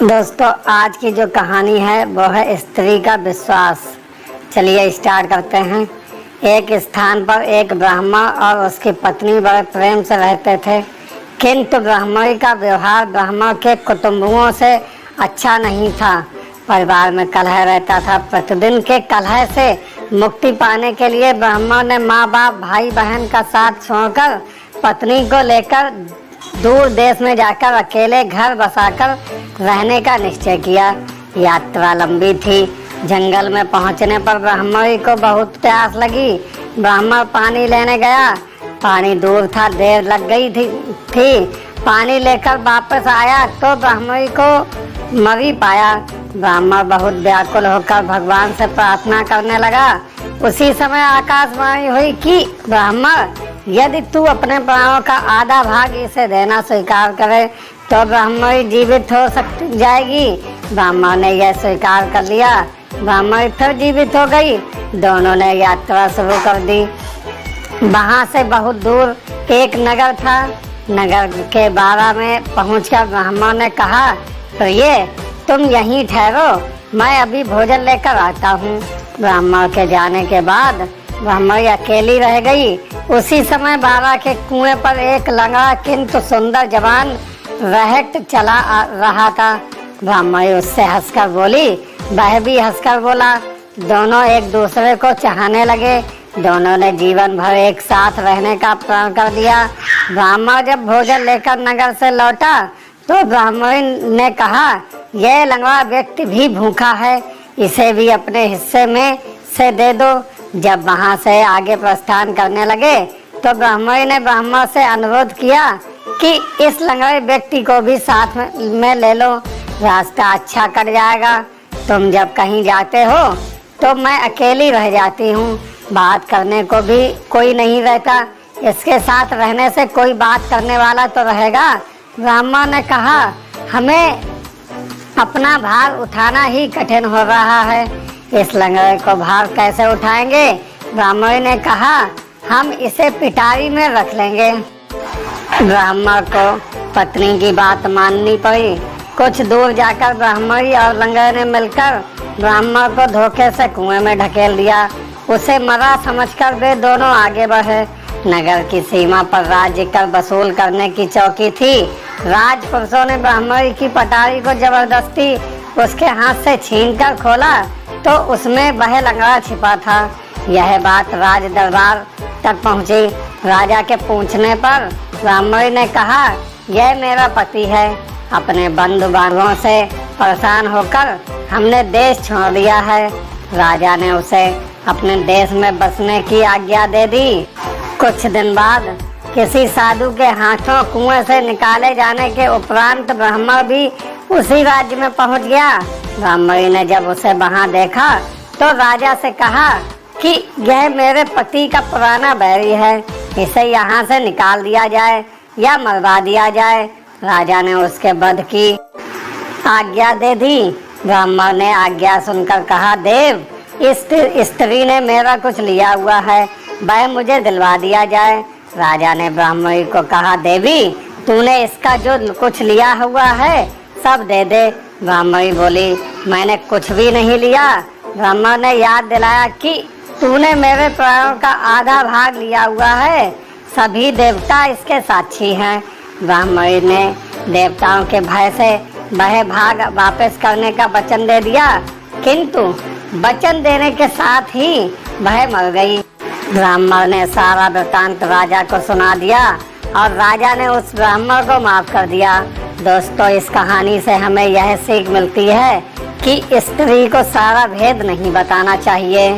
दोस्तों, आज की जो कहानी है वो है स्त्री का विश्वास। चलिए स्टार्ट करते हैं। एक स्थान पर एक ब्राह्मण और उसकी पत्नी बड़े प्रेम से रहते थे, किंतु ब्राह्मणी का व्यवहार ब्राह्मण के कुटुंबियों से अच्छा नहीं था। परिवार में कलह रहता था। प्रतिदिन के कलह से मुक्ति पाने के लिए ब्राह्मण ने माँ बाप भाई बहन का साथ छोड़कर पत्नी को लेकर दूर देश में जाकर अकेले घर बसाकर रहने का निश्चय किया। यात्रा लंबी थी। जंगल में पहुंचने पर ब्राह्मणी को बहुत प्यास लगी। ब्राह्मण पानी लेने गया। पानी दूर था, देर लग गई थी। पानी लेकर वापस आया तो ब्राह्मणी को मरी पाया। ब्राह्मण बहुत व्याकुल होकर भगवान से प्रार्थना करने लगा। उसी समय आकाशवाणी हुई कि ब्राह्मण, यदि तू अपने प्राणों का आधा भाग इसे देना स्वीकार करे तो ब्राह्मणी जीवित हो जाएगी। ब्राह्मण ने यह स्वीकार कर लिया। ब्राह्मणी फिर जीवित हो गई। दोनों ने यात्रा शुरू कर दी। वहां से बहुत दूर एक नगर था। नगर के बारा में पहुंचकर ब्राह्मण ने कहा, तो ये तुम यहीं ठहरो, मैं अभी भोजन लेकर आता हूँ। ब्राह्मण के जाने के बाद ब्राह्मणी अकेली रह गई। उसी समय बारा के कुएं पर एक लंगड़ा किंतु सुंदर जवान रहट चला रहा था। ब्राह्मणी उससे हंसकर बोली, वह भी हंसकर बोला। दोनों एक दूसरे को चाहने लगे। दोनों ने जीवन भर एक साथ रहने का प्रण कर दिया। ब्राह्मण जब भोजन लेकर नगर से लौटा तो ब्राह्मणी ने कहा, यह लंगड़ा व्यक्ति भी भूखा है, इसे भी अपने हिस्से में से दे दो। जब वहां से आगे प्रस्थान करने लगे तो ब्राह्मणी ने ब्राह्मण से अनुरोध किया कि इस लंगड़े व्यक्ति को भी साथ में ले लो, रास्ता अच्छा कट जाएगा। तुम जब कहीं जाते हो तो मैं अकेली रह जाती हूँ, बात करने को भी कोई नहीं रहता। इसके साथ रहने से कोई बात करने वाला तो रहेगा। ब्राह्मण ने कहा, हमें अपना भार उठाना ही कठिन हो रहा है, इस लंगड़े को भार कैसे उठाएंगे? ब्राह्मणी ने कहा, हम इसे पिटारी में रख लेंगे। ब्राह्मण को पत्नी की बात माननी पड़ी। कुछ दूर जाकर ब्राह्मणी और लंगड़े ने मिलकर ब्राह्मण को धोखे से कुएं में ढकेल दिया। उसे मरा समझकर वे दोनों आगे बढ़े। नगर की सीमा पर राज्य कर वसूल करने की चौकी थी। राजपुरुषों ने ब्राह्मणी की पटारी को जबरदस्ती उसके हाथ से छीनकर खोला तो उसमें वह लंगड़ा छिपा था। यह बात राज दरबार तक पहुंची। राजा के पूछने पर ब्राह्मणी ने कहा, यह मेरा पति है। अपने बंधु बांधवों से परेशान होकर हमने देश छोड़ दिया है। राजा ने उसे अपने देश में बसने की आज्ञा दे दी। कुछ दिन बाद किसी साधु के हाथों कुएं से निकाले जाने के उपरांत ब्राह्मण भी उसी राज्य में पहुंच गया। ब्राह्मणी ने जब उसे वहां देखा तो राजा से कहा कि यह मेरे पति का पुराना बैरी है, इसे यहाँ से निकाल दिया जाए या मरवा दिया जाए। राजा ने उसके वध की आज्ञा दे दी। ब्राह्मण ने आज्ञा सुनकर कहा, देव, इस स्त्री ने मेरा कुछ लिया हुआ है, वह मुझे दिलवा दिया जाए। राजा ने ब्राह्मणी को कहा, देवी, तूने इसका जो कुछ लिया हुआ है सब दे दे। ब्राह्मणी बोली, मैंने कुछ भी नहीं लिया। ब्राह्मण ने याद दिलाया कि तूने मेरे प्राणों का आधा भाग लिया हुआ है, सभी देवता इसके साक्षी हैं। ब्राह्मणी ने देवताओं के भय से वह भाग वापस करने का वचन दे दिया, किंतु वचन देने के साथ ही वह मर गई। ब्राह्मण ने सारा वृतांत राजा को सुना दिया और राजा ने उस ब्राह्मण को माफ कर दिया। दोस्तों, इस कहानी से हमें यह सीख मिलती है कि स्त्री को सारा भेद नहीं बताना चाहिए।